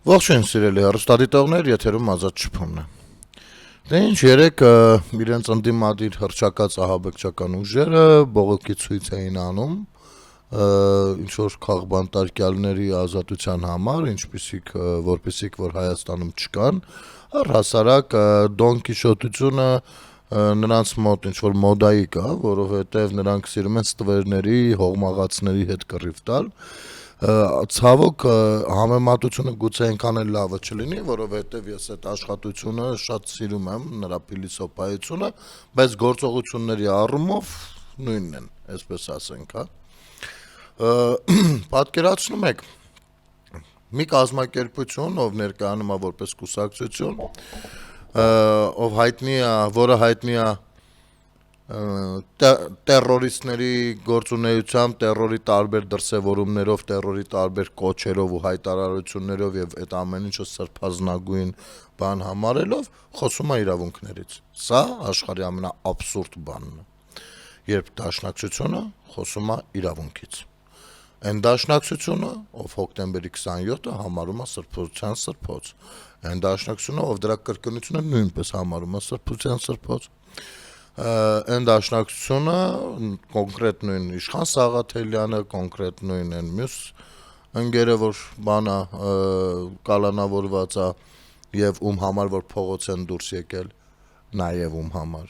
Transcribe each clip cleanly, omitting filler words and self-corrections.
Ողջույն սիրելի հեռուստադիտողներ, եթերում ազատ շփումն է։ Դե ինչ երեք իրենց ընդդիմադիր հռչակած ահաբեկչական ուժերը բողոքի ցույց էին անում ինչ որ քաղբանտարկյալների ազատության համար, որպեսզի որ Հայաստանում չկան, առհասարակ Դոն Կիշոտությունը նրանց մոտ ինչ որ մոդայի կա, որովհետև նրանք սիրում են ստվերների, հողմաղացների հետ կռիվ տալ։ Ցավոք համեմատությունը գուցե այնքան էլ լավը չլինի, որովհետև ես այդ աշխատությունը շատ սիրում եմ, նրա փիլիսոփայությունը, բայց գործողությունների առումով նույնն են, այսպես ասենք, հա։ Պատկերացնում եք մի կազմակերպություն, ով ներկայանում է որպես կուսակցություն, որը հայտնի է տերորիստների գործունեությամբ, տերորի տարբեր դրսևորումներով, տերորի տարբեր կոչերով ու հայտարարություններով եւ այդ ամեն ինչը սրբազնագույն բան համարելով խոսում է իրավունքներից։ Սա աշխարհի ամենաաբսուրդ բանն է, երբ դաշնակցությունը խոսում է իրավունքից։ Այն դաշնակցությունը, ով հոկտեմբերի 27-ը համարում է սրբության սրբոց, այն դաշնակցությունը, ով դրա կրկնությունը նույնպես համարում է սրբության սրբոց, այն դաշնակցությունը կոնկրետ նույն Իշխան Սաղաթելյանը, կոնկրետ նույն այն մյուս ընկերը, որ բանա կալանավորված է եւ ում համար որ փողոց են դուրս եկել, նաեւ ում համար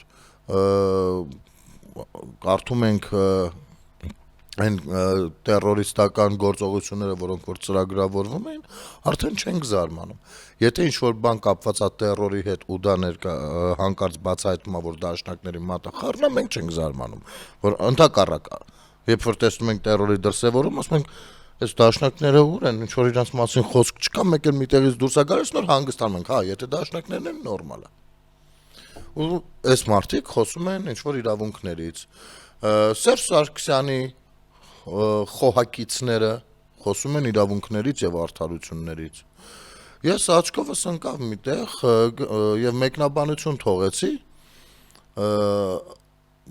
կարդում ենք այն տերորիստական գործողությունները, որոնք որ ծրագրավորվում էին, արդեն չենք զարմանում։ Եթե ինչ-որ բան կապված է տերորի հետ ու դա հանկարծ բացահայտվում է, որ դաշնակների մատը խառն է, մենք չենք զարմանում, որ ընդհակառակը, երբ որ տեսնում ենք տերորի դրսևորում, ասում ենք, այս դաշնակները ուր են, ինչ-որ իրանց մասին խոսք չկա, մեկ էլ միտեղից դուրս է գալիս, նոր հանգստանում ենք, հա, եթե դաշնակներն են, նորմալ է։ Ու այս մարդիկ խոսում են ինչ-որ իրավունքներից։ Սերժ Սարգսյանի խոհակիցները խոսում են իրավունքներից եւ արդարություններից։ Ես աչքովս ընկավ միտեղ եւ մեկնաբանություն թողեցի,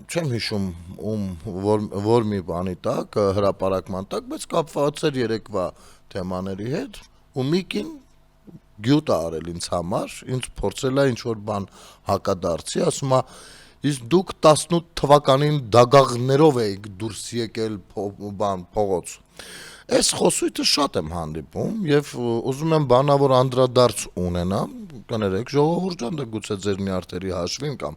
չեմ հիշում որ մի բանի տակ, հրապարակման տակ, բայց կապված էր երեկվա թեմաների հետ, ու մի կին գյուտ է արել ինձ համար, ինձ փորձել է ինչ-որ բան հակադարձի, ասում է, իսկ դուք 18 թվականին դագաղներով էիք դուրս եկել փողոց։ Այս խոսույթը շատ եմ հանդիպում եւ ուզում եմ բանավոր անդրադարձ ունենամ, կներեք ժողովուրդ ջան, դա գուցե ձեր նյարդերի հաշվին կամ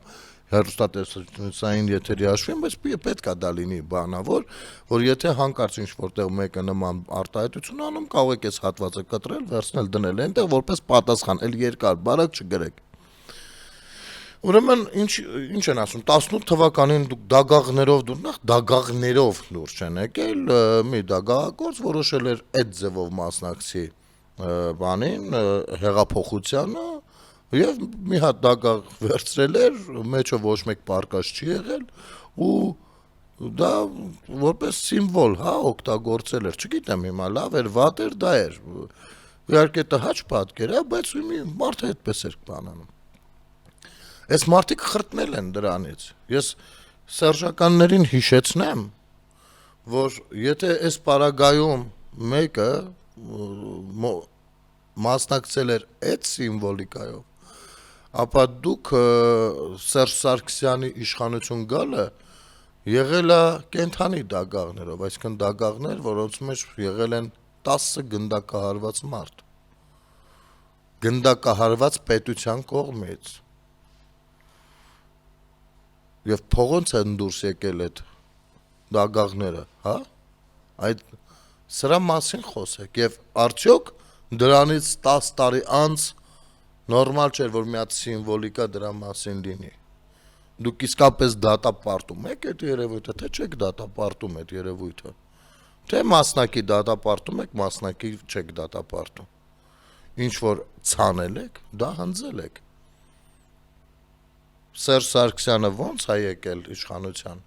հեռուստատեսային եթերի հաշվին, բայց պետք է դա լինի բանավոր, որ եթե հանկարծ ինչ որտեղ մեկը նման արտահայտություն անում, կարող եք այս հատվածը կտրել, վերցնել, դնել այնտեղ որպես պատասխան, էլ երկար բարակ չգրեք։ Ուրեմն ինչ են ասում 18 թվականին դուք դագաղներով դուրս չեն եկել, մի դագաղագործ որոշել էր այդ ձևով մասնակցի բանին, հեղափոխությանը եւ մի հատ դագաղ վերցրել էր, մեջը ոչ մեկ պարկած չի եղել ու դա որպես սիմվոլ, հա, օգտագործել էր, չգիտեմ հիմա լավ էր, վատ էր, դա էր։ Իհարկե տհաճ պատկեր է, բայց մի մարդը այդպես էր բանանում։ Այս մարդիկ խրտնել են դրանից։ Ես սերժականներին հիշեցնեմ, որ եթե այս պարագայում մեկը մասնակցել էր այդ սիմվոլիկայով, ապա դուք Սերժ Սարգսյանի իշխանություն գալը եղել է կենթանի դագաղներով, այսինքն դագաղներ, որոնց մեջ եղել են 10 գնդակահարված մարդ, գնդակահարված պետության կողմից։ Եվ փողոց են դուրս եկել այդ դագաղները, հա? Այդ սրա մասին խոսեք եւ արդյոք դրանից 10 տարի անց նորմալ չէր, որ մի հատ սիմվոլիկա դրա մասին լինի։ Դուք իսկապես դատապարտում եք այդ երևույթը, թե չեք դատապարտում այդ երևույթը։ Թե մասնակի դատապարտում եք, մասնակի չեք դատապարտում։ Ինչ որ ցանել եք, դա հնձել եք։ Սերժ Սարգսյանը ո՞նց է եկել իշխանության։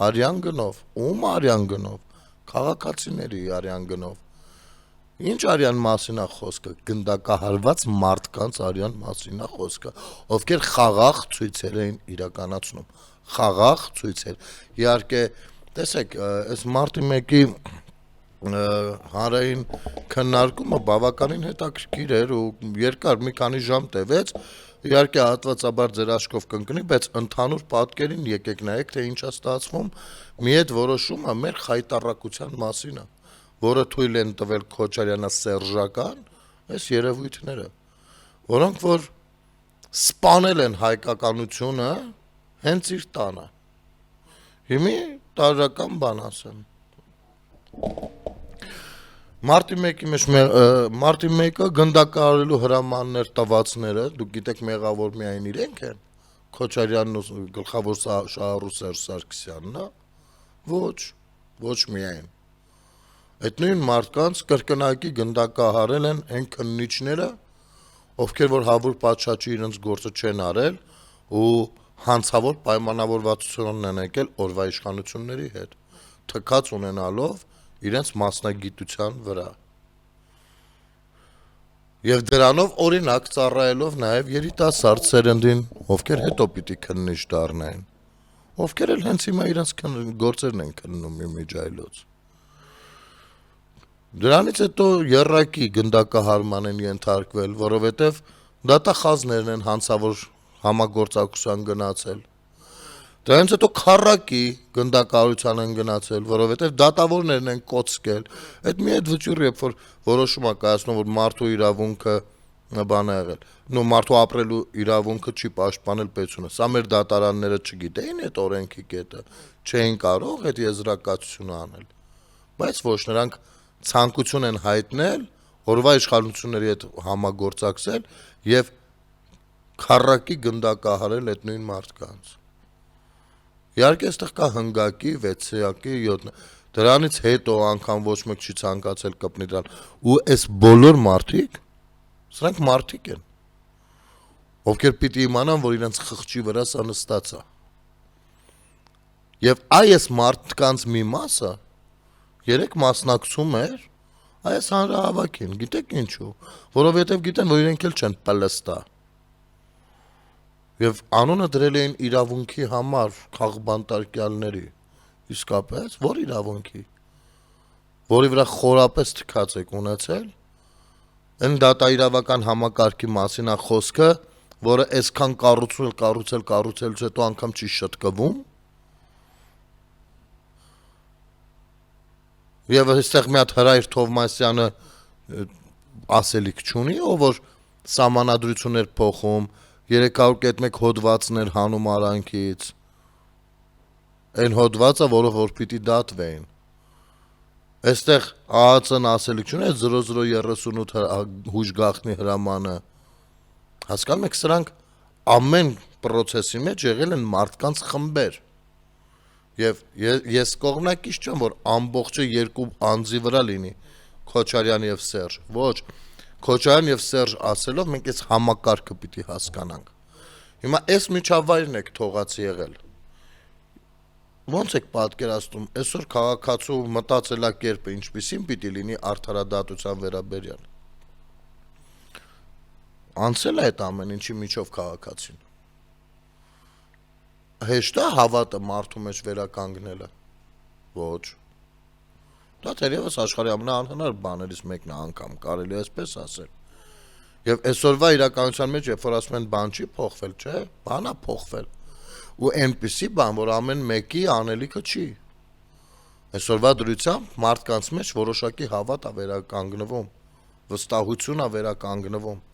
Արյան գնով, ում արյան գնով, քաղաքացիների արյան գնով։ Ինչ արյան մասին է խոսքը, գնդակահարված մարդկանց արյան մասին է խոսքը, ովքեր խաղաղ ցույցեր էին իրականացնում, խաղաղ ցույցեր։ Իհարկե, տեսեք, այս մարտի 1-ի հանրային քննարկումը բավականին հետաքրքիր էր ու երկար մի քանի ժամ տևեց, իհարկե հատվածաբար ձեր աչքով կընկնի, բայց ընդհանուր պատկերին եկեք նայեք, թե ինչ է ստացվում, մի այդ որոշումը մեր խայտառակության մասին է, որը թույլ են տվել Քոչարյանը սերժական այս երևույթները, որոնք որ սպանել են հայկականությունը հենց իր տանը։ Հիմի տարրական բան ասեմ։ Մարտի 1-ը գնդակահարելու հրամաններ տվածները, դուք գիտեք մեղավոր միայն իրենք են, Քոչարյանն ու գլխավոր շահառու Սերժ Սարգսյանն է, ոչ միայն։ Այդ նույն մարդկանց կրկնակի գնդակահարել են այն քննիչները, ովքեր որ հավուր պատշաճի իրենց գործը չեն արել ու հանցավոր պայմանավորվածություն են եկել օրվա իշխանությունների հետ, թքած ունենալով իրենց մասնագիտության վրա։ Եվ դրանով օրինակ ծառայելով նաև երիտասարդ սերնդին, ովքեր հետո պիտի քննիչ դառնային, ովքեր էլ հենց հիմա իրենց գործերն են քննում իմիջայլոց։ Դրանից հետո եռակի գնդակահարման են ենթարկվել, որովհետև դատախազներն են հանցավոր համագործակցության գնացել։ Դրանից հետո քառակի գնդակահարության են գնացել, որովհետև դատավորներն են կոծկել։ Այդ մի այդ վճիռ, երբ որ որոշում է կայացնում, որ մարդու իրավունքը բան է եղել, նո մարդու ապրելու իրավունքը չի պաշտպանել պետությունը։ Սա մեր դատարանները չգիտեին այդ օրենքի կետը, չէին կարող այդ եզրակացությունը անել։ Բայց ոչ, նրանք ցանկություն են հայտնել օրվա իշխանությունների հետ համագործակցել եւ քառակի գնդակահարել այդ նույն մարդկանց։ Իհարկե այստեղ կա հնգակի, 6-ակի, 7, դրանից հետո անգամ ոչ մեկ չի ցանկացել կպնի դրան։ Ու այս բոլոր մարդիկ, սրանք մարդիկ են, ովքեր պիտի իմանան, որ իրենց խղճի վրա սա նստած է։ Եվ այս մարդկանց մի մասը երեք մասնակցում էր այս հանրահավաքին, գիտեք ինչու, որովհետև գիտեն, որ իրենք էլ չեն պլստա։ Եվ անունը դրել էին իրավունքի համար քաղբանտարկյալների, իսկապես, որ իրավունքի, որի վրա խորապես թքած եք ունեցել, այն դատաիրավական համակարգի մասին է խոսքը, որը այսքան կառուցելուց հետո անգամ չի շտկվում, եւ այստեղ մի հատ Հրայր Թովմասյանը ասելիք չունի, ով որ սահմանադրություններ փոխում, 301 հոդվածներ հանում արանքից, այն հոդվածը, որով որ պիտի դատվեին։ Այստեղ ԱԱՑ-ն ասելիք չունի, 0038 հույժ գաղտնի հրամանը, հասկանում եք, սրանք ամեն պրոցեսի մեջ եղել են մարդկանց խմբեր։ Եվ ես կողմնակից չեմ, որ ամբողջը երկու անձի վրա լինի Քոչարյան եւ Սերժ, ոչ, Քոչարյան եւ Սերժ ասելով մենք այս համակարգը պիտի հասկանանք։ Հիմա այս միջավայրն եք թողած եղել։ Ոնց եք պատկերացնում, այսօր քաղաքացու մտածելակերպը ինչպիսին պիտի լինի արդարադատության վերաբերյալ։ Անցել է այդ ամեն ինչի միջով քաղաքացին։ Հեշտ է հավատը մարդու մեջ վերականգնելը։ Ոչ։ Դա թերևս աշխարհի ամենաանհնար բաներից մեկն է անգամ, կարելի է այսպես ասել։ Եվ այսօրվա իրականության մեջ, երբ որ ասում են բան չի փոխվել, չէ՞, բան է փոխվել։ Ու այնպիսի բան, որ ամեն մեկի անելիքը չի։ Այսօրվա դրությամբ մարդկանց մեջ որոշակի հավատ է վերականգնվում, վստահություն է վերականգնվում։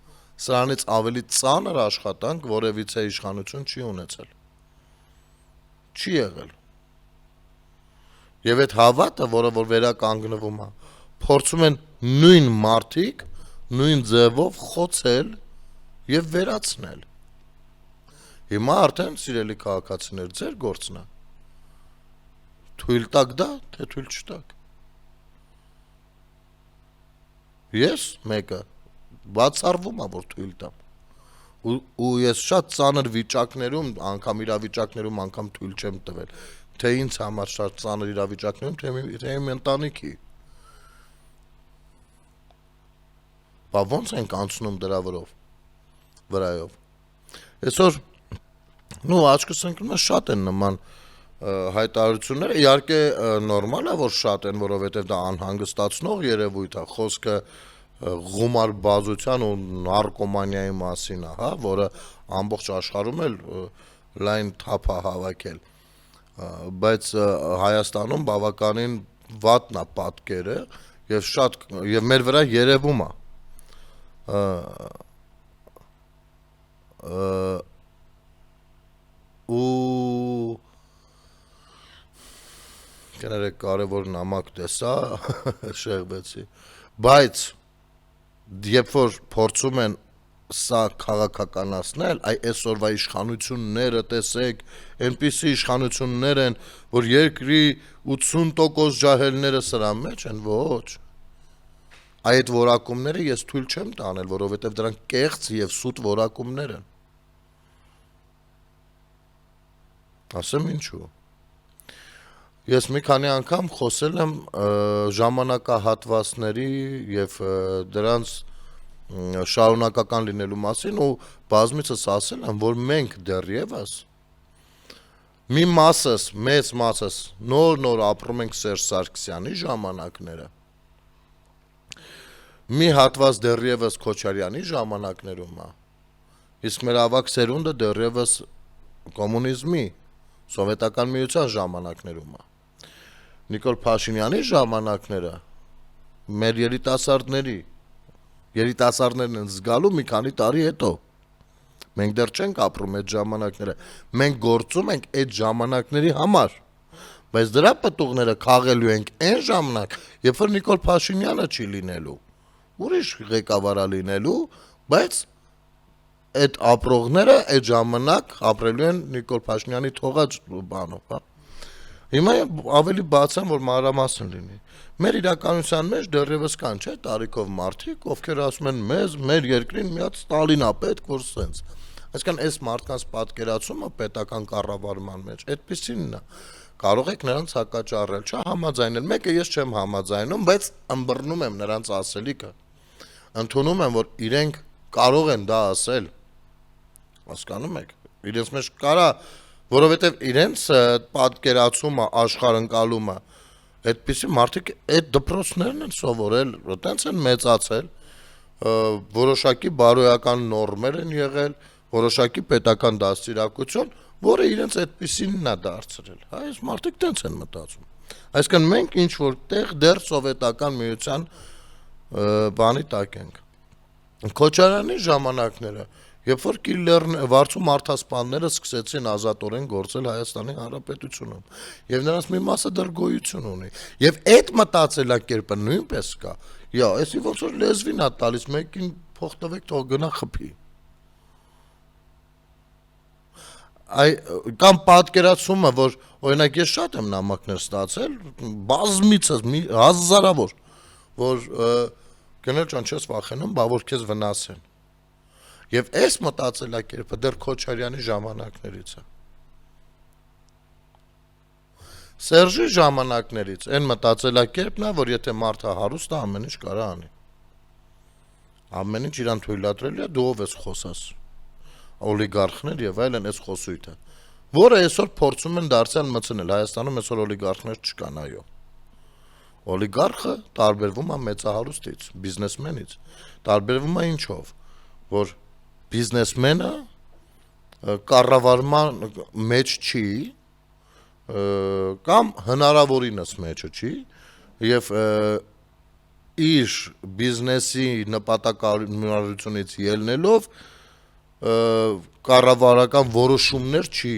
Սրանից ավելի ծանր աշխատանք որևիցե իշխանություն չի ունեցել։ Չի եղել։ Եվ այդ հավատը, որը որ վերականգնվում է, փորձում են նույն մարդիկ նույն ձևով խոցել եւ վերացնել։ Հիմա արդեն սիրելի քաղաքացիներ, ձեր գործն է։ Թույլ տաք դա, թե թույլ չտաք։ Ես մեկը բացառվում է, որ թույլ տամ։ Ու ես շատ ծանր վիճակներում, անգամ իրավիճակներում անգամ թույլ չեմ տվել, թե ինձ համար շատ ծանր իրավիճակներում, թե իմ ընտանիքի։ Բա ոնց ենք անցնում դրա վրայով։ Այսօր, աչքս ընկնում է շատ են նման հայտարարությունները իհարկե նորմալ է որ շատ են, որովհետև դա անհանգստացնող երևույթ է, խոսքը գումար բազության ու նարկոմանիայի մասին է, հա, որը ամբողջ աշխարհում էլ լայն թափ է հավաքել, բայց Հայաստանում բավականին վատն է պատկերը եւ մեր վրա երևում է ու կներեք կարևոր նամակ տեսա շեղվեցի, բայց երբ որ փորձում են սա քաղաքականացնել, այսօրվա իշխանությունները տեսեք, այնպիսի իշխանություններ են, որ երկրի 80% ջահելները սրա մեջ են, ոչ։ Այդ որակումները ես թույլ չեմ տանել, որովհետև դրանք կեղծ եւ սուտ որակումներ են։ Ասեմ ինչու։ Ես մի քանի անգամ խոսել եմ ժամանակահատվածների եւ դրանց շարունակական լինելու մասին ու բազմիցս ասել եմ, որ մենք դեռևս մի մասս, մեծ մասս նոր ապրում ենք Սերժ Սարգսյանի ժամանակները, մի հատված դեռևս Քոչարյանի ժամանակներում է, իսկ մեր ավագ սերունդը դեռևս կոմունիզմի, սովետական միության ժամանակներում է, Նիկոլ Փաշինյանի ժամանակները մեր երիտասարդներն են զգալու մի քանի տարի հետո, մենք դեռ չենք ապրում այդ ժամանակները, մենք գործում ենք այդ ժամանակների համար, բայց դրա պտուղները քաղելու ենք այն ժամանակ, երբ որ Նիկոլ Փաշինյանը չի լինելու, ուրիշ ղեկավար է լինելու, բայց այդ ապրողները այդ ժամանակ ապրելու են Նիկոլ Փաշինյանի թողած բանով, հա։ Հիմա ավելի բաց եմ, որ մանրամասն լինի։ Մեր իրականության մեջ դեռևս կան, չէ՞, տարիքով մարդիկ, ովքեր ասում են մեզ, մեր երկրին մի հատ Ստալին է պետք, որ սենց։ Այսինքն այս մարդկանց պատկերացումը պետական կառավարման մեջ այդպեսինն է։ Կարող եք նրանց հակաճառել, չհամաձայնել։ Մեկը ես չեմ համաձայնում, բայց ըմբռնում եմ նրանց ասելիքը։ Ընդունում եմ, որ իրենք կարող են դա ասել։ Հասկանում եք։ Իրենց մեջ կարա, որովհետև իրենց պատկերացումը, աշխարհընկալումը, այդպիսի մարդիկ այդ դպրոցներն են սովորել, այտենց են մեծացել, որոշակի բարոյական նորմեր են եղել, որոշակի պետական դաստիարակություն, որը իրենց այդպիսինն է դարձրել։ Հա, այս մարդիկ տենց են մտածում։ Այսինքն մենք ինչ որտեղ դեռ սովետական միության բանի տակ ենք։ Քոչարյանի ժամանակները, երբ որ վարձու մարդասպանները սկսեցին ազատորեն գործել Հայաստանի Հանրապետությունում, եւ նրանց մի մասը դեռ գոյություն ունի, եւ այդ մտածելակերպը նույնպես կա։ Յա, էսի ոնց որ լեզվին է տալիս, մեկին փող տվեք, թող գնա խփի։ Կամ պատկերացումը, որ օրինակ ես շատ եմ նամակներ ստացել, բազմիցս հազարավոր, որ գնել ջան չես վախենում, բա որ քեզ վնասեն։ Եվ այս մտածելակերպը դեռ Քոչարյանի ժամանակներից է։ Սերժի ժամանակներից այն մտածելակերպն է, որ եթե մարդը հարուստ է, ամեն ինչ կարա անի։ Ամեն ինչ իրան թույլատրել է, դու ով ես խոսած։ Օլիգարխներ եւ այլն այս խոսույթը, որը այսօր փորձում են դարձյալ մտցնել, Հայաստանում այսօր օլիգարխներ չկան, այո։ Օլիգարխը տարբերվում է մեծահարուստից, բիզնեսմենից, տարբերվում է ինչով, որ բիզնեսմենը կառավարման մեջ չի, կամ հնարավորինս մեջը չի, եւ իր բիզնեսի նպատակարարությունից ելնելով կառավարական որոշումներ չի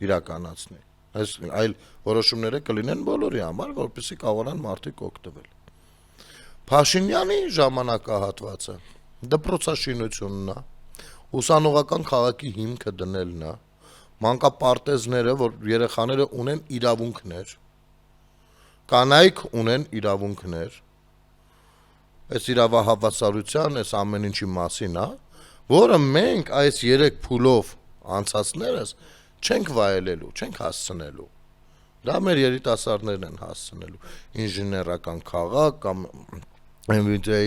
իրականացնի, այլ որոշումները կլինեն բոլորի համար, որպեսզի կարողանան մարդիկ օգտվել։ Փաշինյանի ժամանակահատվածը դպրոցաշինությունն է, ուսանողական քաղաքի հիմքը դնելն է, մանկապարտեզները, որ երեխաները ունեն իրավունքներ, կանայք ունեն իրավունքներ, այս իրավահավասարության, այս ամեն ինչի մասին է, որը մենք այս 3 փուլով անցածներս չենք վայելելու, չենք հասցնելու։ Դա մեր երիտասարդներն են հասցնելու։ Ինժեներական քաղաք կամ MBA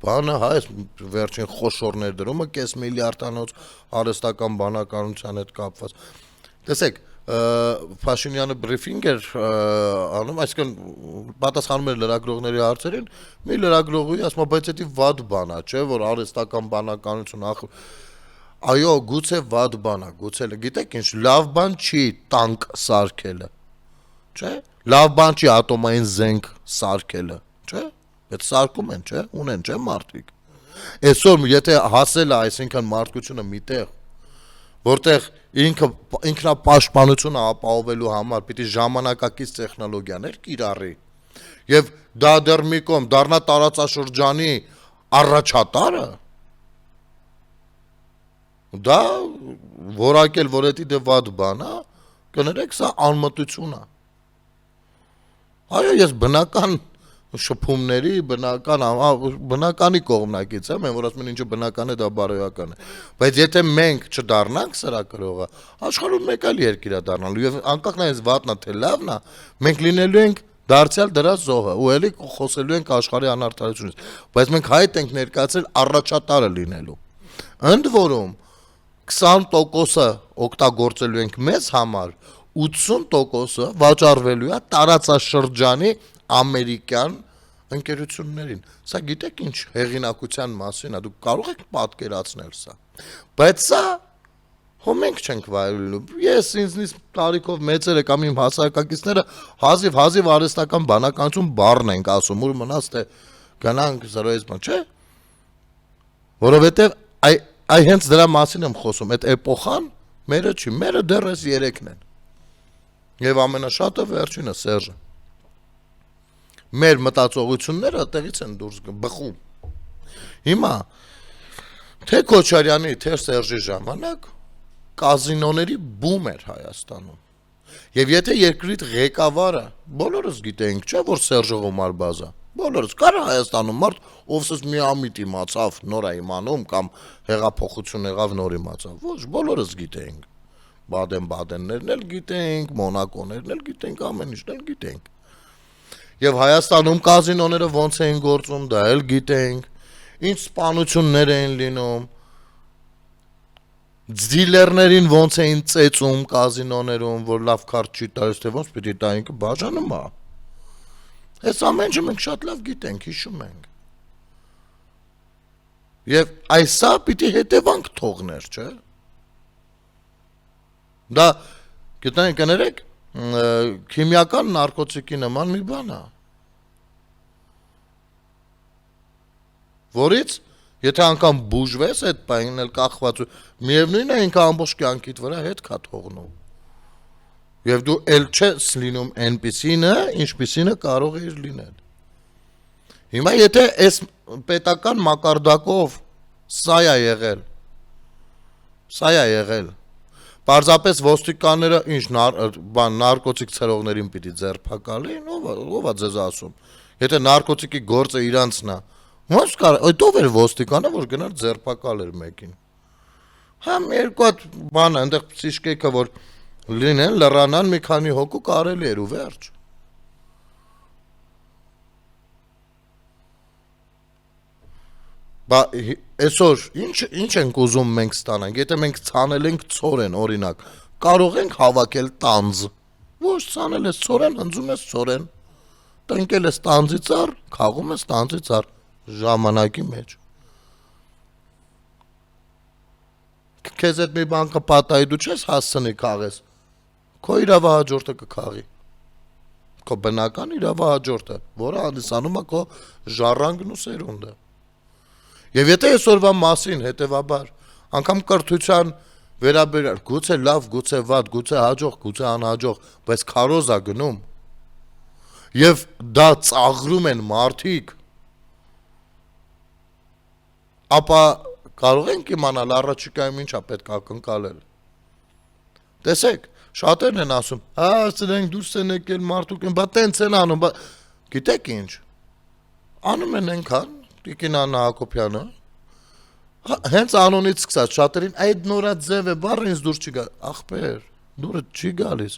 բանը, հա, այս վերջին խոշոր ներդրումը կես միլիարդանոց արհեստական բանականության հետ կապված։ Տեսեք, Փաշինյանը բրիֆինգ էր անում, այսինքն պատասխանում էր լրագրողների հարցերին, մի լրագրողի ասում է, բայց դա վատ բան է, չէ, որ արհեստական բանականություն այո, գուցե վատ բան է, գուցե գիտեք ինչ, լավ բան չի տանկ սարքելը, չէ, լավ բան չի ատոմային զենք սարքելը, չէ, այդ սարքում են, չէ, ունեն, չէ, մարդիկ։ Այսօր եթե հասել է, այսինքն մարդկությունը միտեղ, որտեղ ինքնապաշտպանությունը ապահովելու համար պիտի ժամանակակից տեխնոլոգիաներ կիրառի, եւ դա դեռ մի կողմ դառնա տարածաշրջանի առաջատարը, դա որակել, որ դա վատ բան է, կներեք, սա անմտություն է։ Այո, ես բնական շփումների, բնականի կողմնակից եմ, որ ասում են ինչը բնական է, դա բարոյական է։ Բայց եթե մենք չդառնանք սրա կրողը, աշխարհում մեկ այլ երկիր է դառնալու եւ անկախ նայած վատն է թե լավն է, մենք լինելու ենք դարձյալ դրա զոհը, ու էլի խոսելու ենք աշխարհի անարդարությունից։ Բայց մենք հայտ ենք ներկայացել առաջատարը լինելու։ Ընդ որում 20%-ը օգտագործելու ենք մեզ համար, 80%-ը վաճառվելու է տարածաշրջանի ամերիկյան ընկերություններին։ Սա գիտեք ինչ հեղինակության մասին է, դուք կարող եք պատկերացնել սա։ Բայց սա մենք չենք վայելելու։ Ես ինձնից տարիքով մեծերը կամ իմ հասարակակիցները հազիվ արհեստական բանականություն բառն ենք ասում, ուր մնաց թե գնանք 0-ից բան, չէ։ Որովհետև այ հենց դրա մասին եմ խոսում, այդ էպոխան մերը չի, մերը դեռ էս 3-ն են։ Եվ ամենաշատը վերջինը Սերժը։ Մեր մտածողությունները այդտեղից են դուրս բխում։ Հիմա թե Քոչարյանի, թե Սերժի ժամանակ կազինոների բում էր Հայաստանում։ Եվ եթե երկրիդ ղեկավարը, բոլորս գիտենք, չէ, որ Սերժը Ղոմարբազա, բոլորս կար Հայաստանում մարդ, ովսս միամիտ իմացավ, նոր է իմանում կամ հեղափոխություն եղավ, նոր իմացավ։ Ոչ, բոլորս գիտենք։ Բադեն-բադեններն էլ գիտենք, Մոնակոներն էլ գիտենք, ամեն ինչն էլ գիտենք։ Եվ Հայաստանում կազինոները ոնց էին գործում, դա էլ գիտենք, ինչ սպանություններ էին լինում, դիլերներին ոնց էին ծեծում կազինոներում, որ լավ քարտ չի տալիս, թե ոնց պիտի տա ինքը բաժանում է։ Այս ամեն ինչը մենք շատ լավ գիտենք, հիշում ենք։ Եվ այսա պիտի հետևանք թողներ, չէ։ Դա կներեք, քիմիական նարկոտիկի նման մի բան է, որից եթե անգամ բուժվես այդ բանն էլ կախված, միևնույն է ինքը ամբողջ կյանքիդ վրա հետ կա թողնում։ Եվ դու էլ չես լինում այնպիսինը, ինչպիսինը կարող էր լինել։ Հիմա եթե այս պետական մակարդակով սա է եղել, պարզապես ոստիկանները ինչ նարկոտիկ ցրողներին պիտի ձերբակալեին, ով է ձեզ ասում։ Եթե նարկոտիկի գործը իրանցն է, ոնց կարող, ով էր ոստիկանը, որ գնար ձերբակալեր մեկին։ Համ երկու հատ բան է, այնտեղ պսիշկեքը որ լինեն, լռանան մի քանի հոգու կարելի էր ու վերջ։ Բա այսօր ինչ ենք ուզում մենք ստանանք, եթե մենք ցանել ենք ծորեն, օրինակ, կարող ենք հավաքել տանձ։ Ոչ ցանել ես ծորեն, հնձում ես ծորեն։ Տնկել ես տանձի ծառ, քաղում ես տանձի ծառ ժամանակի մեջ։ Քեզ այդ մի բան կպատահի, դու չես հասցնի քաղես։ Քո իրավահաջորդը կքաղի։ Քո բնական իրավահաջորդը, որը հանդիսանում է քո ժառանգն ու սերունդը։ Եվ եթե այսօրվա մասին հետևաբար անգամ կրթության վերաբերյալ գուցե լավ, գուցե վատ, գուցե հաջող, գուցե անհաջող, բայց քարոզ է գնում եւ դա ծաղրում են մարդիկ, ապա կարող ենք իմանալ առաջիկայում ինչա պետք է ակնկալել։ Տեսեք, շատերն են ասում, սրանք դուրս են եկել մարդուկ են, բա տենց են անում, բա գիտեք ինչ։ Անում են այնքան Տիկին Աննա Հակոբյանը, հենց անոնից սկսած շատերին այդ նորա ձև է, բառը ինձ դուրս չի գա, ախպեր, դուրը չի գալիս,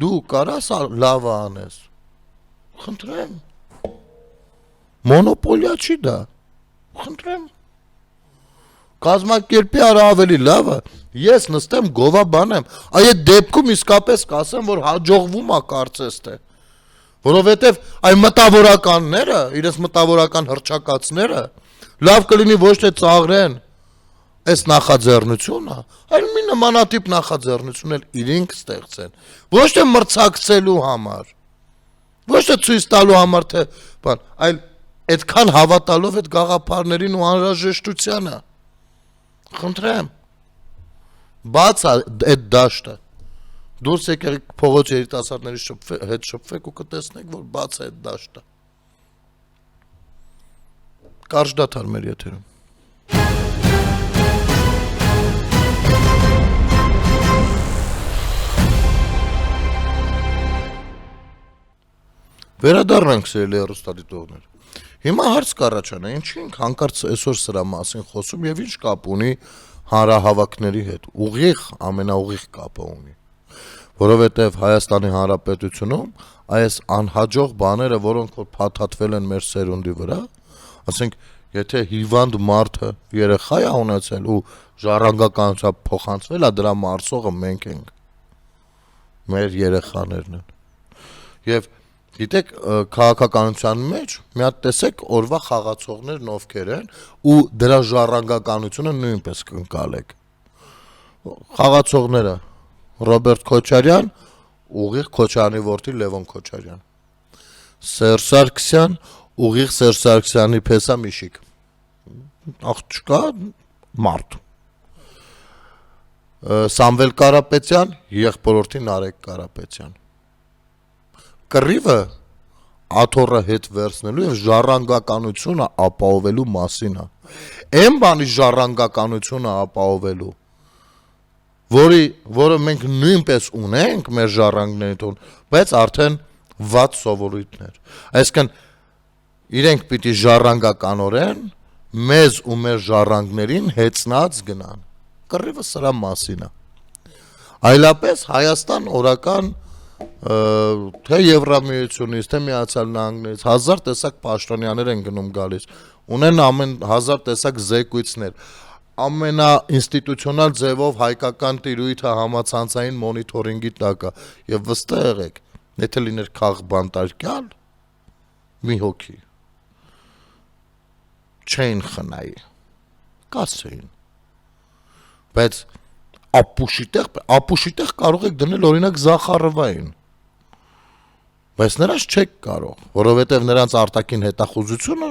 դու կարաս լավը անես, խնդրեմ, մոնոպոլիա չի դա, խնդրեմ, Կազմակերպի արա ավելի լավը, ես նստեմ գովաբանեմ, այդ դեպքում իսկապես կասեմ, որ հաջողվում է կարծես թե, որովհետև այն մտավորականները, իրենց մտավորական հռչակացները, լավ կլինի ոչ թե ծաղրեն այս նախաձեռնությունը, այլ մի նմանատիպ նախաձեռնություն էլ իրենք ստեղծեն, ոչ թե մրցակցելու համար, ոչ թե ցույց տալու համար, թե բան, այլ այդքան հավատալով այդ գաղափարներին ու անհրաժեշտությանը, խնդրեմ, բաց այդ դաշտը, դուրս եկեք փողոց երիտասարդների հետ շփվեք ու կտեսնեք, որ բաց է այդ դաշտը, կարճ դադար մեր եթերում. Վերադառնանք սիրելի հեռուստադիտողներ. Հիմա հարց կառաջանա, ինչի ենք հանկարծ այսօր սրա մասին խոսում եւ ինչ կապ ունի հանրահավաքների հետ, ուղիղ, ամենաուղիղ կապը ունի, որովհետեւ Հայաստանի Հանրապետությունում այս անհաջող բաները, որոնք որ փաթաթվել են մեր սերունդի վրա, ասենք, եթե հիվանդ մարդը երեխա է ունեցել ու ժառանգականությամբ փոխանցվել է, դրա մարսողը մենք ենք, մեր երեխաներն են, եւ գիտեք, քաղաքականության մեջ մի հատ տեսեք օրվա խաղացողներն ովքեր են ու դրա ժառանգականությունը նույնպես կընկալեք. խաղացողները Ռոբերտ Քոչարյան, ուղիղ Քոչարյանի որդի Լևոն Քոչարյան, Սերժ Սարգսյան, ուղիղ Սերժ Սարգսյանի փեսա Միշիկ, աղջկա մարդ, Սամվել Կարապետյան, եղբորորդի Նարեկ Կարապետյան, կռիվը աթոռը հետ վերցնելու եւ ժառանգականությունը ապահովելու մասին է։ Այն բանի ժառանգականությունը ապահովելու, որը մենք նույնպես ունենք մեր ժառանգների տուն, բայց արդեն վատ սովորույթներ։ Այսինքն իրենք պիտի ժառանգականորեն մեզ ու մեր ժառանգներին հեծնած գնան։ Կռիվը սրա մասին է։ Այլապես Հայաստան օրական թե Եվրամիությունից, թե Միացյալ Նահանգներից 1000 տեսակ պաշտոնյաներ են գնում գալիս, ունեն ամեն 1000 տեսակ զեկույցներ, ամենաինստիտուցիոնալ ձևով հայկական տիրույթը համացանցային մոնիթորինգի տակ է, եւ վստահ եղեք, եթե լիներ քաղբանտարկյալ, մի հոգի, չէին խնայի, կասեին, բայց ապուշի տեղ կարող եք դնել օրինակ Զախարովային, բայց նրանց չեք կարող, որովհետև նրանց արտաքին հետախուզությունը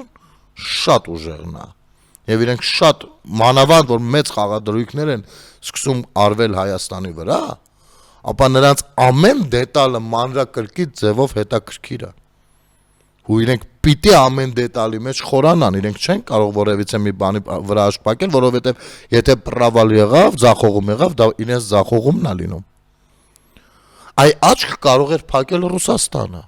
շատ ուժեղն է, եւ իրենք շատ մանավանդ, որ մեծ խաղադրույքներ են սկսում արվել Հայաստանի վրա, ապա նրանց ամեն դետալը մանրակրկիտ ձևով հետաքրքիր է, ու իրենք պիտի ամեն դետալի մեջ խորանան, իրենք չեն կարող որևիցե մի բանի վրա աշկպակել, որովհետև եթե պրավալ եղավ, ձախողում եղավ, դա իրենց ձախողումն է լինում։ Այ աչք կարող էր փակել Ռուսաստանը,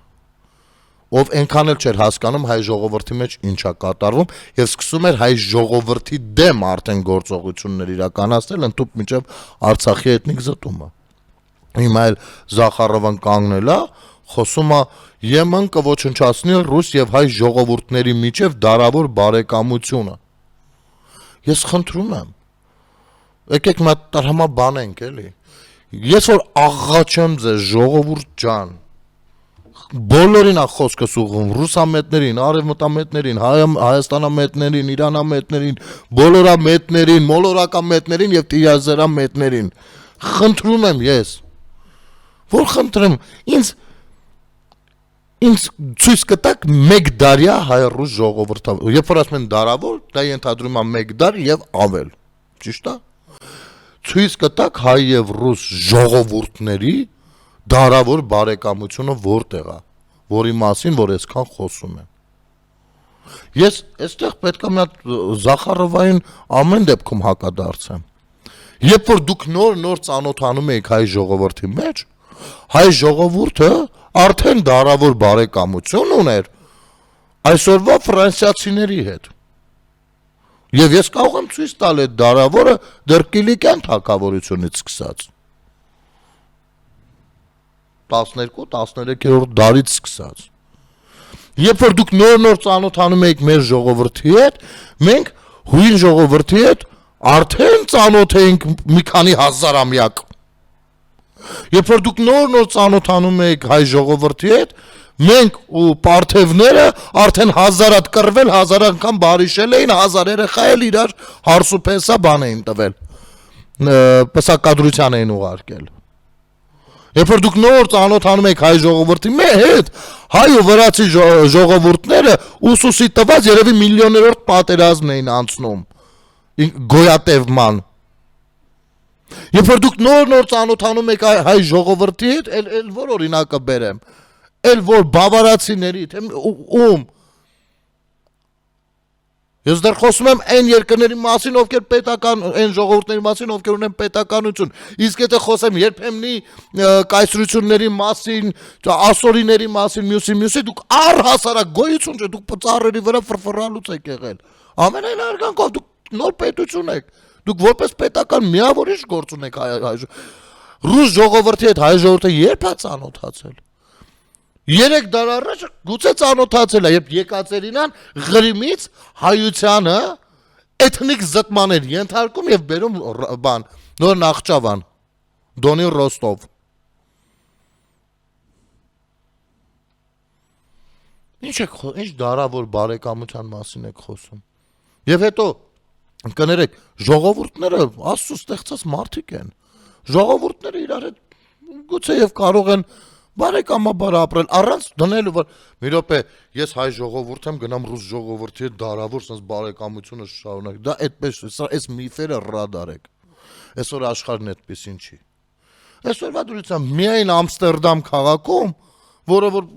ով այնքան էլ չէր հասկանում հայ ժողովրդի մեջ ինչա կատարվում եւ սկսում էր հայ ժողովրդի դեմ արդեն գործողություններ իրականացնել, ընդཐུպ մինչեւ Արցախի էթնիկ զտումը։ Հիմա էլ Զախարովան կանգնել է, խոսում է Եմեն կոչնչացնի ռուս եւ հայ ժողովուրդների միջև դարավոր բարեկամությունը։ Ես խնդրում եմ, եկեք մի հատ տրամաբանենք էլի։ Ես որ աղաչեմ ձեզ ժողովուրդ ջան, բոլորին է խոսքս ուղղում, ռուսամետներին, արևմտամետներին, հայաստանամետներին, իրանամետներին, բոլորամետներին, մոլորակամետներին եւ տիեզերամետներին։ Խնդրում եմ ես, որ խնդրեմ, ինձ ցույց կտակ մեկ դարյա հայ-ռուս ժողովուրդը, երբ որ ասում են դարավոր, դա ենթադրում է մեկ դար եւ ավել, ճիշտ է։ Ցույց կտակ հայ եւ ռուս ժողովուրդների դարավոր բարեկամությունը որտեղ է, որի մասին որ այսքան խոսում են։ Ես այստեղ պետք է մի հատ Զախարովային ամեն դեպքում հակադարձեմ։ Երբ որ դուք նոր ծանոթանում եք հայ ժողովրդի մեջ, հայ ժողովուրդը արդեն դարավոր բարեկամություն ուներ այսօրվա ֆրանսիացիների հետ։ Եվ ես կարող եմ ցույց տալ այդ դարավորը դեռ Կիլիկյան թագավորությունից սկսած 12-13-րդ դարից սկսած։ Երբ որ դուք նոր ծանոթանում եք մեր ժողովրդի հետ, մենք հույն ժողովրդի հետ Արդեն ծանոթ ենք մի քանի հազարամյակ։ Երբ որ դուք նոր ծանոթանում եք հայ ժողովրդի հետ, մենք ու պարթևները արդեն հազարատ կռվել, հազար անգամ բարիշել էին, հազար երեխա էլ իրար հարսուփեսա բան էին տվել։ Պսակադրության էին ուղարկել։ Երբ որ դուք նոր ծանոթանում եք հայ ժողովրդի հետ, հայ ու վրացի ժողովուրդները ուսուսի տված երևի միլիոներորդ պատերազմն էին անցնում։ Գոյատևման։ Երբ որ դուք նոր ծանոթանում եք հայ ժողովրդի հետ, էլ որ օրինակը բերեմ, էլ որ բավարացիների, ում։ Ես դեռ խոսում եմ այն երկրների մասին, ովքեր պետական, այն ժողովուրդների մասին, ովքեր ունեն պետականություն։ Իսկ եթե խոսեմ երբեմնի կայսրությունների մասին, ասորիների մասին, մյուսի, դուք առհասարակ գոյություն չէ, դուք ծառերի վրա ֆրֆռալուց եք եղել։ Ամենայն արգանքով դուք նոր պետություն եք։ Դուք որպես պետական միավորիչ գործ ունեք ռուս ժողովրդի հետ հայ ժողովուրդը երբ է ծանոթացել։ 3 դար առաջ գուցե ծանոթացել է, երբ եկածերինան Ղրիմից հայությանը էթնիկ զտման էր ենթարկում եւ բերում բան, նոր Նախճավան, Դոնի Ռոստով։ Ինչ դարավոր բարեկամության մասին եք խոսում։ Եվ հետո կներեք, ժողովուրդները Աստծո ստեղծած մարդիկ են։ Ժողովուրդները իրար հետ գուցե եւ կարող են բարեկամաբար ապրել առանց դնելու որ մի րոպե ես հայ ժողովուրդ եմ գնամ ռուս ժողովրդի հետ դարավոր sense բարեկամությունը շարունակ։ Դա այդպես է, սա այս միֆերը ռադարեք։ Այսօր աշխարհն այդպեսին չի։ Այսօրվա դուրսամ միայն Ամստերդամ քաղաքում, որը որ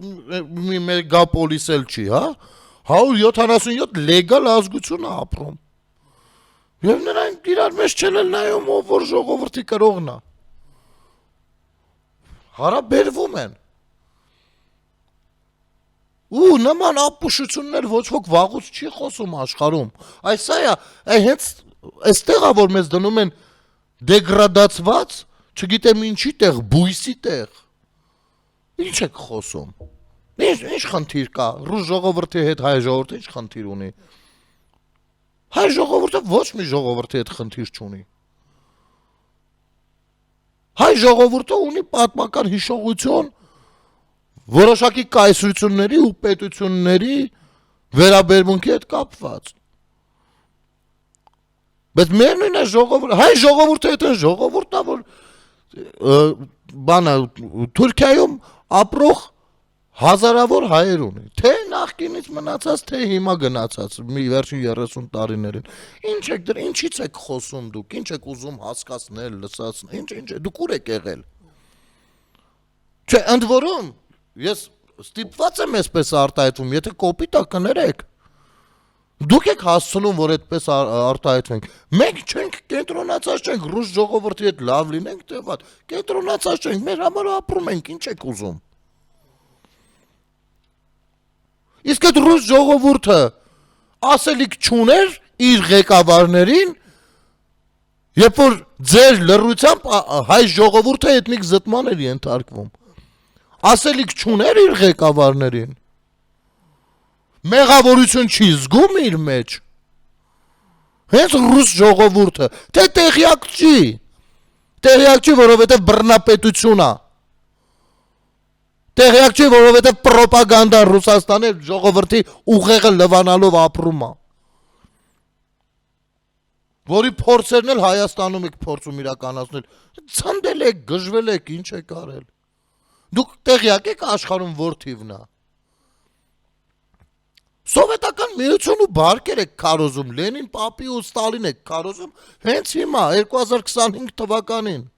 մի մեգապոլիս էլ չի, հա, 177 լեգալ ազգություն է ապրում։ Եվ նրանք իրար մեջ չեն էլ նայում, ով որ ժողովրդի կրողն է։ Հարաբերվում են։ Ու նման ապուշություններ ոչ ոք վաղուց չի խոսում աշխարհում։ Այս է, հենց այստեղ է որ մեզ դնում են դեգրադացված, չգիտեմ ինչի տեղ, բույսի տեղ։ Ինչ եք խոսում։ Ինչ խնդիր կա, ռուս ժողովրդի հետ հայ ժողովուրդը ինչ խնդիր ունի։ Հայ ժողովուրդը ոչ մի ժողովրդի հետ խնդիր չունի։ Հայ ժողովուրդը ունի պատմական հիշողություն որոշակի կայսրությունների ու պետությունների վերաբերմունքի հետ կապված։ Բայց միևնույն է հայ ժողովուրդը այդ ժողովուրդն է, որ բանը Թուրքիայում ապրող հազարավոր հայեր ունի, թե նախկինից մնացած, թե հիմա գնացած, մի վերջին 30 տարիներին։ Ինչ եք դր, ինչից եք խոսում դուք, ինչ եք ուզում հասկացնել, լսածնել, ինչ է, դուք ուր եք եղել։ Չէ, ընդ որում, ես ստիպված եմ այսպես արտահայտվում, եթե կոպիտ է կներեք։ Դուք եք հասցնում, որ այդպես արտահայտվենք։ Մենք չենք կենտրոնացած չենք, ռուս ժողովրդի հետ լավ լինենք, թե վատ։ Կենտրոնացած չենք, մեր համար ապրում ենք, ինչ եք ուզում։ Իսկ այդ ռուս ժողովուրդը ասելիք չուներ իր ղեկավարներին, երբ որ ձեր լռությամբ հայ ժողովուրդը էթնիկ զտման էր ենթարկվում։ Ասելիք չուներ իր ղեկավարներին։ Մեղավորություն չի զգում իր մեջ։ Հենց ռուս ժողովուրդը, թե տեղյակ չի, որովհետև բռնապետություն է։ Տեղյակ չի, որովհետև պրոպագանդա Ռուսաստանի ժողովրդի ուղեղը լվանալով ապրում է։ Որի փորձերն էլ Հայաստանում եք փորձում իրականացնել։ Ցնդել եք, գժվել եք, ինչ եք արել։ Դուք տեղյակ եք աշխարհում որ թիվն է։ Սովետական միություն ու բարգեր եք քարոզում, Լենին, Պապի ու Ստալին եք քարոզում, հենց հիմա 2025 թվականին։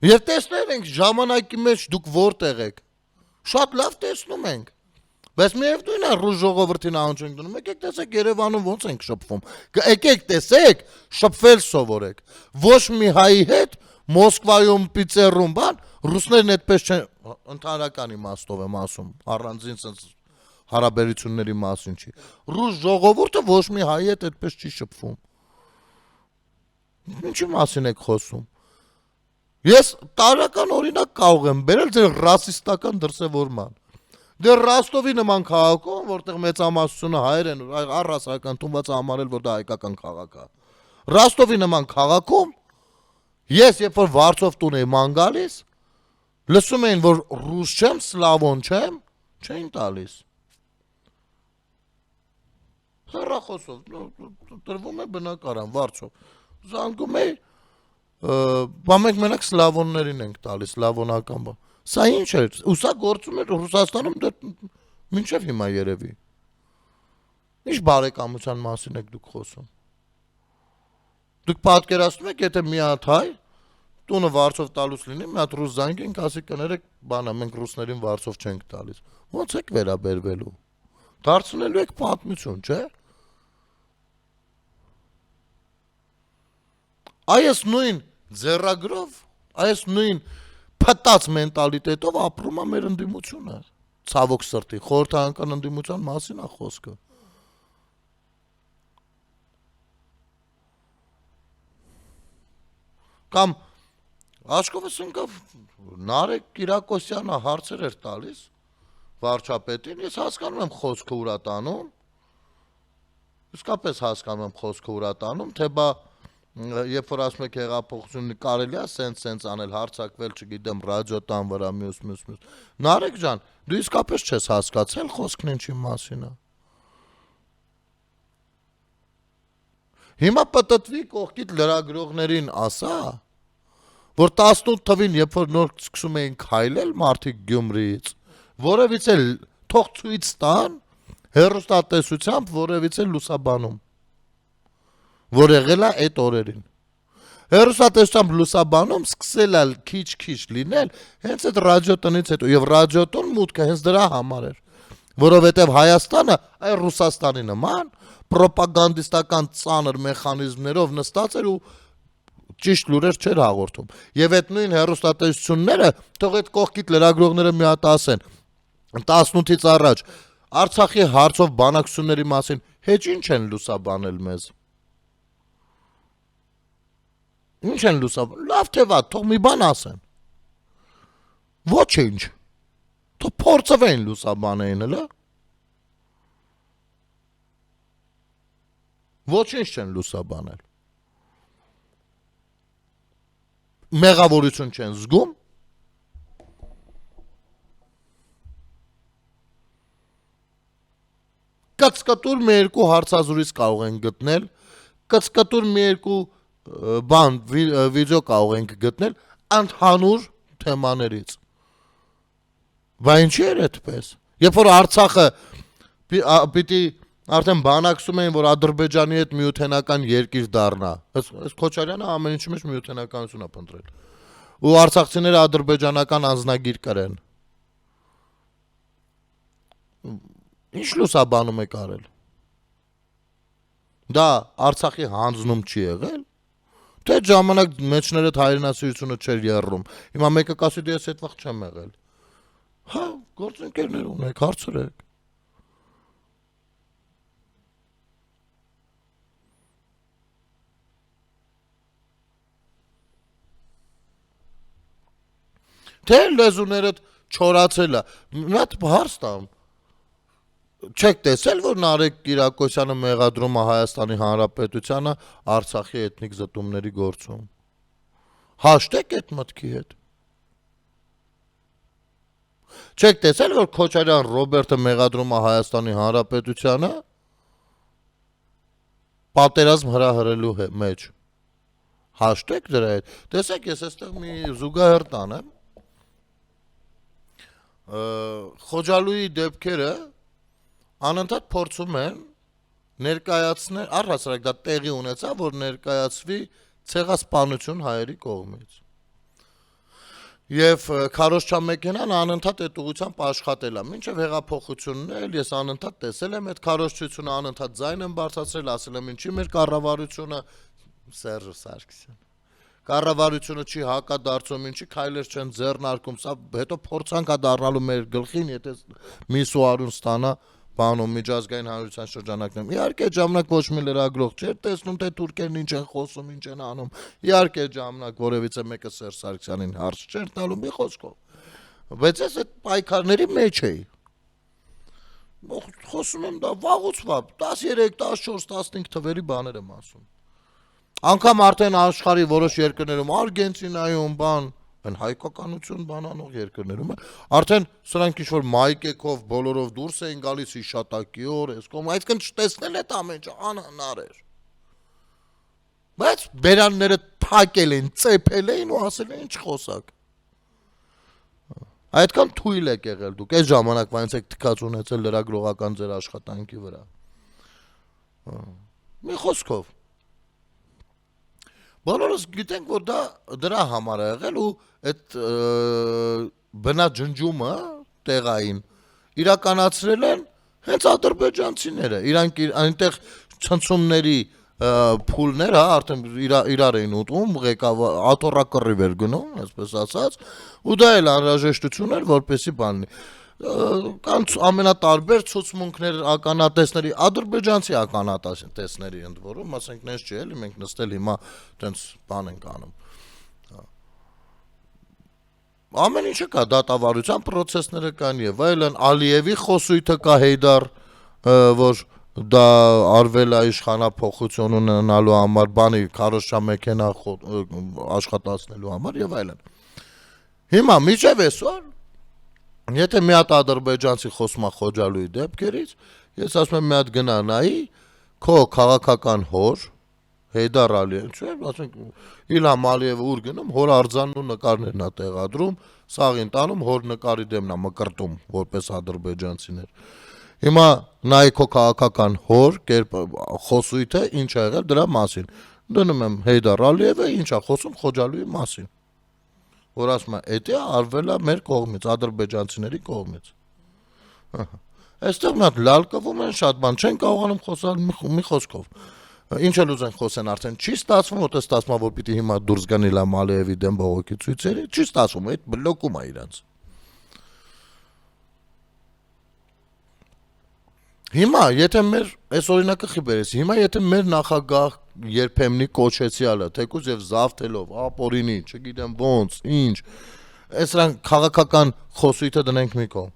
Եվ տեսնել ենք ժամանակի մեջ դուք որտեղ եք։ Շատ լավ տեսնում ենք։ Բայց միևնույն է ռուս ժողովրդին անց ենք դնում, եկեք տեսեք Երևանում ոնց ենք շփվում։ Եկեք տեսեք, շփվել սովորեք։ Ոչ մի հայի հետ Մոսկվայում, Պիցերում, բան, ռուսներն այդպես չեն, ընդհանրական իմաստով եմ ասում, առանձին sense հարաբերությունների մասին չի։ Ռուս ժողովուրդը ոչ մի հայի հետ այդպես չի շփվում։ Ինչի մասին եք խոսում։ Ես տարական օրինակ կարող եմ բերել ձեր ռասիստական դրսևորման։ Դեռ Ռոստովի նման քաղաքում, որտեղ մեծամասնությունը հայեր են, առհասարական տունված համարել, որ դա հայկական քաղաք է։ Ռոստովի նման քաղաքում ես երբ որ Վարշավ տուն եմ ման գալիս, լսում էին, որ ռուս չեմ, սլավոն չեմ, չէին տալիս։ Հեռախոսով տրվում է բնակարան Վարշավ։ Զանգում էի, բա մենք մենակ սլավոններին ենք տալիս, սլավոնական բան։ Սա ինչ է, ու սա գործում է Ռուսաստանում մինչև հիմա երևի։ Ինչ բարեկամության մասին եք դուք խոսում։ Դուք պատկերացնում եք, եթե մի հատ հայ տունը Վարշավ տալուց լինի, մի հատ ռուս զանգենք, ասի կներեք, բանա, մենք ռուսներին Վարշավ չենք տալիս։ Ոնց եք վերաբերվելու։ Դարձնելու եք պատմություն, չէ՞։ Այս նույն ձեռագրով, այս նույն փտած մենտալիտետով ապրում է մեր ընդդիմությունը։ Ցավոք սրտի, խորհրդարանական ընդդիմության մասին է խոսքը։ Կամ Աշկովս ընկավ Նարեկ Կիրակոսյանը հարցեր էր տալիս վարչապետին, ես հասկանում եմ խոսքը ուրա տանում, իսկապես հասկանում եմ խոսքը ուրա տանում, թե բա երբ որ ասում եք հեղափոխությունը կարելի է սենց անել, հարցակվել, չգիտեմ, ռադիոտան վրա մյուս։ Նարեկ ջան, դու իսկապես չես հասկացել խոսքն ինչի մասին է։ Հիմա պտտվի կողքիդ լրագրողներին ասա, որ 18 թվին, երբ որ նոր սկսում էին քայլել մարդիկ Գյումրիից, որևիցե թող ցույց տան հեռուստատեսությամբ որևիցե լուսաբանում, որ եղել է այդ օրերին։ Հեռուստատեսությամբ լուսաբանում սկսել է քիչ լինել հենց այդ ռադիոտնից հետո, եւ ռադիոտուն մուտքը հենց դրա համար էր, որովհետեւ Հայաստանը այ Ռուսաստանի նման պրոպագանդիստական ծանր մեխանիզմներով նստած էր ու ճիշտ լուրեր չէր հաղորդում։ Եվ այդ նույն հեռուստատեսությունները, թող այդ կողքիդ լրագրողները մի հատ ասեն, 18-ից առաջ Արցախի հարցով բանակցությունների մասին հեչ ինչ են լուսաբանել մեզ։ Ինչ են լուսաբանել, լավ թե վատ, թող մի բան ասեն։ Ոչինչ։ Թող փորձվեն լուսաբանեն, հələ։ Ոչինչ չեն լուսաբանել։ Մեղավորություն չեն զգում։ Կծկտուր մի երկու հարցազրույց կարող են գտնել, կծկտուր մի երկու բան վիդեո կարող ենք գտնել ընդհանուր թեմաներից։ Բա ինչի էր այդպես։ Երբ որ Արցախը պիտի արդեն բանակցում էին, որ Ադրբեջանի հետ միութենական երկիր դառնա, այս Քոչարյանը ամեն ինչի մեջ միութենականություն է փնտրել։ Ու արցախցիները ադրբեջանական անձնագիր կրեն։ Ինչ լուսաբանում եք արել։ Դա Արցախի հանձնում չի եղել։ Թե ժամանակ մեջներդ հայրենասիրությունը չէր եռում։ Հիմա մեկը կասի դե ես այդ վաղ չեմ եղել։ Հա, գործընկերներ ունեք, հարցրեք։ Թե լեզուներդ չորացել է։ Մի հատ հարց տամ։ Չեք տեսել, որ Նարեկ Կիրակոսյանը մեղադրում է Հայաստանի Հանրապետությանը Արցախի էթնիկ զտումների գործում։ Հաշտեք այդ մտքի հետ։ Չեք տեսել, որ Քոչարյան Ռոբերտը մեղադրում է Հայաստանի Հանրապետությանը պատերազմ հրահրելու մեջ։ Հաշտեք դրա հետ։ Տեսեք, ես այստեղ մի զուգահեռ տանեմ։ Խոջալույի դեպքերը անընդհատ փորձում են ներկայացնել, առհասարակ դա տեղի ունեցավ, որ ներկայացվի ցեղասպանություն հայերի կողմից։ Եվ քարոզչամեքենան անընդհատ այդ ուղղությամբ աշխատել է, մինչև հեղափոխությունն էլ ես անընդհատ տեսել եմ այդ քարոզչությունը, անընդհատ ձայն եմ բարձրացրել, ասել եմ ինչի մեր կառավարությունը Սերժ Սարգսյան։ Կառավարությունը չի հակադարձում, ինչի քայլեր չեն ձեռնարկում, սա հետո փորձանք է դառնալու մեր գլխին, եթե միս ու արուն ստանա բանում միջազգային հանրության շրջանակներում։ Իհարկե ժամանակ ոչ մի լրագրող չէր տեսնում, թե թուրքերն ինչ են խոսում, ինչ են անում։ Իհարկե ժամանակ որևիցե մեկը Սերժ Սարգսյանին հարց չէր տալու մի խոսքով։ Բայց ես այդ պայքարների մեջ էի։ Խոսում եմ դա վաղուց վա 13, 14, 15 թվերի բաներ եմ ասում։ Անկամ արդեն աշխարհի որոշ երկրներում Արգենտինայում բան այն հայկականություն բանանող երկրներում արդեն սրանք ինչ որ մայկեքով բոլորով դուրս էին գալիս իշատակի օր, այս կողմ, այսքան չտեսնել այդ ամեն ինչ անհնար էր։ Բայց բերանները փակել են, ծեփել էին ու ասել են ինչ խոսակ։ Այդքան թույլ եք եղել դուք, այս ժամանակվանից եք թքած ունեցել լրագրողական ձեր աշխատանքի վրա։ Մի խոսքով բոլորս գիտենք, որ դա դրա համար է եղել ու այդ բնաջնջումը տեղային իրականացրել են հենց ադրբեջանցիները, իրանք այնտեղ ցնցումների փուլներ, արդեն իրար էին ուտում, ղեկավար աթոռակռիվ էր գնում, այսպես ասած, ու դա էլ անհրաժեշտություն էր, որպեսի բանի կան ամենատարբեր ցուցմունքներ ականատեսների, ադրբեջանցի ականատեսների ընդ որում, ասենք նես չի էլի, մենք նստել հիմա տենց բան ենք անում։ Ամեն ինչը կա, դատավարության պրոցեսները կան եւ այլն, Ալիևի խոսույթը կա Հեյդար, որ դա արվել է իշխանափոխություն ունենալու համար, բանի քարոշչա մեքենա աշխատացնելու համար եւ այլն։ Հիմա միջև այսօր եթե մի հատ ադրբեջանցի խոսում է Խոջալույի դեպքերից, ես ասում եմ մի հատ գնա նայի քո քաղաքական հոր Հեյդար Ալիևը, չէ՞, ասենք Իլհամ Ալիևը ուր գնում, հոր արձանն ու նկարներն է տեղադրում, սաղին տանում, հոր նկարի դեմն է մկրտում, որպես ադրբեջանցիներ։ Հիմա նայի քո քաղաքական հոր խոսույթը ինչ ա եղել դրա մասին։ Դնում եմ Հեյդար Ալիևը ինչ ա խոսում Խոջալույի մասին։ Որ ասում է, «Էդի արվել է մեր կողմից, ադրբեջանցիների կողմից»։ Այստեղ մի հատ լալ կվում են, շատ բան չեն կարողանում խոսալ մի խոսքով։ Ինչ էլ ուզեն խոսեն արդեն չի ստացվում, որտեղ ստացվում է, որ պիտի հիմա դուրս գան Իլհամ Ալիևի դեմ բողոքի ցույցերի, չի ստացվում, այդ բլոկում է իրանց։ Հիմա, եթե մեր այս օրինակը խիբերես, հիմա եթե մեր նախագահ երբեմնի կոչեցյալը, թեկուզ եւ զավթելով, ապորինի, չգիտեմ ոնց, ինչ, այսրանք քաղաքական խոսույթը դնենք մի կողմ։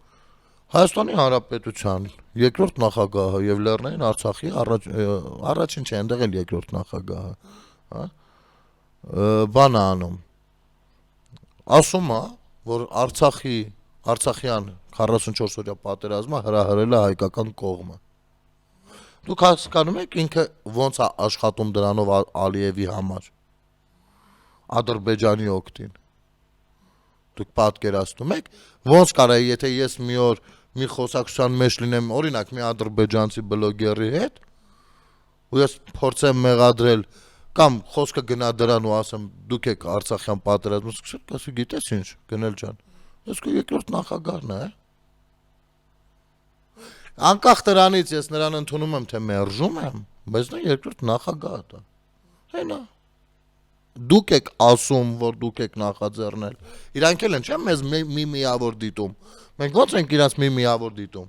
Հայաստանի Հանրապետության երկրորդ նախագահը եւ Լեռնային Արցախի առաջին չէ, այնտեղ էլ երկրորդ նախագահը, հա, բան է անում։ Ասում է, որ Արցախյան 44-օրյա պատերազմը հրահրել է հայկական կողմը։ Դուք հասկանում եք ինքը ոնց է աշխատում դրանով Ալիևի համար։ Ադրբեջանի օգտին։ Դուք պատկերացնում եք, ոնց կարա եթե ես մի օր մի խոսակցության մեջ լինեմ, օրինակ մի ադրբեջանցի բլոգերի հետ, ու ես փորձեմ մեղադրել կամ խոսքը գնա դրան ու ասեմ դուք եք Արցախյան պատերազմը սկսել, ասի գիտես ինչ, գնել ջան։ Ես քո երկրորդ նախագահն է։ Անկախ դրանից ես նրան ընդունում եմ, թե մերժում եմ, բայց նա երկրորդ նախագահը դա։ Հենա։ Դուք եք ասում, որ դուք եք նախաձեռնել։ Իրանք էլ են, չէ՞, մեզ մի միավոր դիտում։ Մենք ո՞նց ենք իրանց մի միավոր դիտում։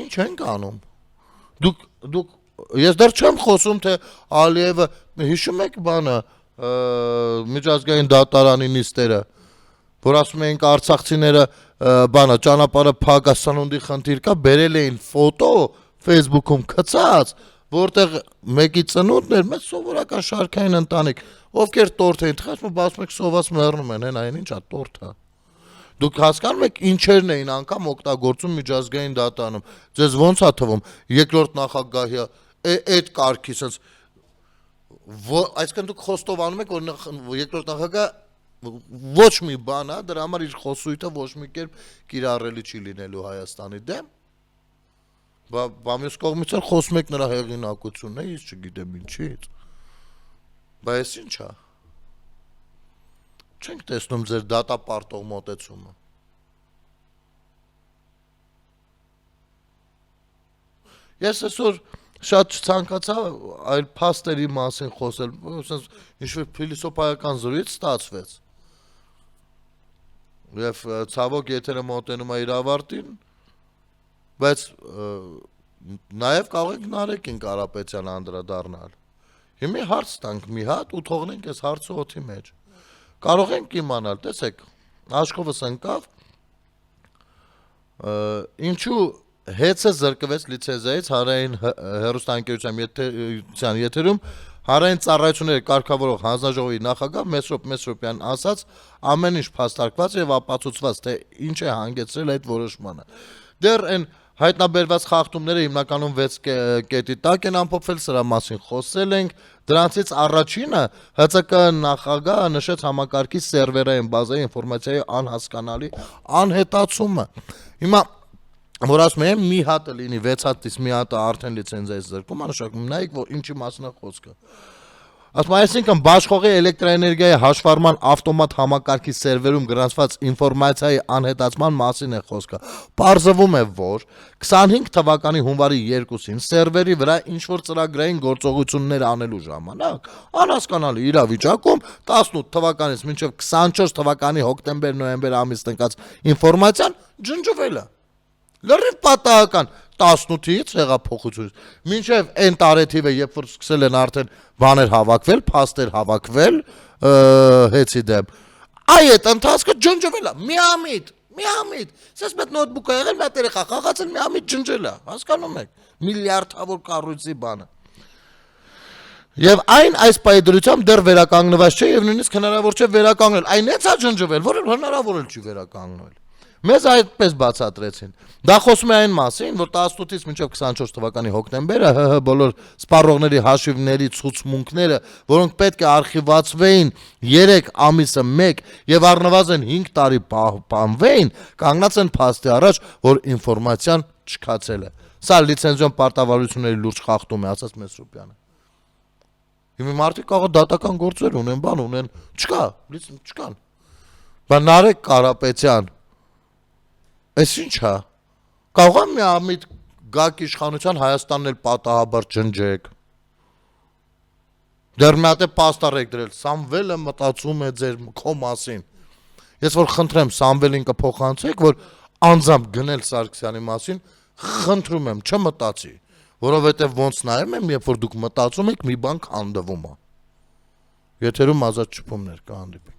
Ինչ ենք անում։ Դուք ես դեռ չեմ խոսում, թե Ալիևը հիշում եք բանը միջազգային դատարանի նիստերը, որ ասում էին արցախցիները բանը ճանապարհը Փագասանունդի խնդիր կա, բերել էին ֆոտո Facebook-ում գծած, որտեղ մեկի ծնունդն էր, մեծ սովորական շարքային ընտանիք, ովքեր տորթ էին թխած, բացում եք սոված մեռնում են, հեն այն ինչա տորթը։ Դուք հասկանում եք ինչերն էին անգամ օգտագործում միջազգային դատարանում։ Ձեզ ոնց է թվում երկրորդ նախագահի այդ կարգի sense այսինքն դուք խոստովանում եք, որ երկրորդ նախագահը ոչ մի բան է, դրա համար իր խոսույթը ոչ մի կերպ կիրառելի չի լինելու Հայաստանի դեմ։ Բամյուս կողմից էլ խոսում եք նրա հեղինակությունն է, ես չգիտեմ ինչից։ Բայց ինչ է։ Չենք տեսնում ձեր դատապարտող մոտեցումը։ Ես այսօր շատ չցանկացա այլ փաստերի մասին խոսել, ինչ-որ փիլիսոփայական զրույց ստացվեց։ Եվ ցավոք եթերը մոտենում է իր ավարտին, բայց նաև կարող ենք Նարեկին Կարապետյան անդրադառնալ։ Հիմա հարց տանք մի հատ ու թողնենք այս հարցը օդի մեջ։ Կարող ենք իմանալ, տեսեք, աշխովս ընկավ Ինչու հեծը զրկվեց լիցենզիայից հանրային հեռուստաընկերության եթերում հանրային ծառայությունների կարգավորող հանձնաժողովի նախագահ Մեսրոպ Մեսրոպյան ասաց ամեն ինչ փաստարկված եւ ապացուցված թե ինչ է հանգեցրել այդ որոշմանը դեռ այն հայտնաբերված խախտումները հիմնականում 6 կետի տակ են ամփոփվել սրա մասին խոսել ենք դրանցից առաջինը ՀՑԿ նախագահը նշեց համակարգի սերվերային բազայի ինֆորմացիայի անհասկանալի անհետացումը հիմա որ ասում եմ մի հատ լինի 6 հատից մի հատը արդեն լիցենզիայից զրկում անշակում նայեք որ ինչի մասն է խոսքը ասում այսինքն Բաշխողի էլեկտրաէներգիայի հաշվառման ավտոմատ համակարգի սերվերում գրանցված ինֆորմացիայի անհետացման մասին է խոսքը պարզվում է որ 25 թվականի հունվարի 2-ին սերվերի վրա ինչ որ ծրագրային գործողություններ անելու ժամանակ անհասկանալի իրավիճակում 18 թվականից մինչև 24 թվականի հոկտեմբեր-նոյեմբեր ամիս տնկած ինֆորմացիան ջնջվել է լրիվ պատահական 18-ից հեղափոխությունից մինչև այն տարեթիվը երբ որ սկսել են արդեն բաներ հավաքվել, փաստեր հավաքվել հեծի դեմ այդ ընթացքը ջնջվել է միամիտ սես մեծ նոթբուք ա եղել մեծ երեխա խաղացել միամիտ ջնջել է հասկանում եք միլիարդավոր կառույցի բանը Եվ այն այս պայդրությամբ դեռ վերականգնված չէ եւ նույնիսկ հնարավոր չէ վերականգնել այն էց է ջնջվել որ հնարավոր էլ չի վերականգնել Մեզ այդպես բացատրեցին։ Դա խոսում է այն մասին, որ 18-ից մինչև 24 թվականի հոկտեմբերը ՀՀ բոլոր սպառողների հաշիվների ցուցմունքները, որոնք պետք է արխիվացվեին 3 ամիսը 1 եւ առնվազն 5 տարի պահպանվեին, կանգնած են փաստի առաջ, որ ինֆորմացիան չքացել է։ Սա լիցենզիոն պարտավորությունների լուրջ խախտում է, ասաց Մեսրոպյանը։ Հիմա մարդիկ կարող դատական գործեր ունեն, բան ունեն, չկան։ Բայց Նարեկ Կարապետյան Այս ինչ է, կարող եմ միամիտ գակ իշխանության Հայաստանն էլ պատահաբար ջնջեք, դեռ մի հատ է պաստառ եք դրել, Սամվելը մտածում է ձեր քո մասին, ես որ խնդրեմ Սամվելին կփոխանցեք, որ անձամբ գնել Սարգսյանի մասին, խնդրում եմ չմտածի, որովհետև ոնց նայում եմ, երբ որ դուք մտածում եք, մի բան քանդվում է, եթերում ազատ շփումներ կհանդիպի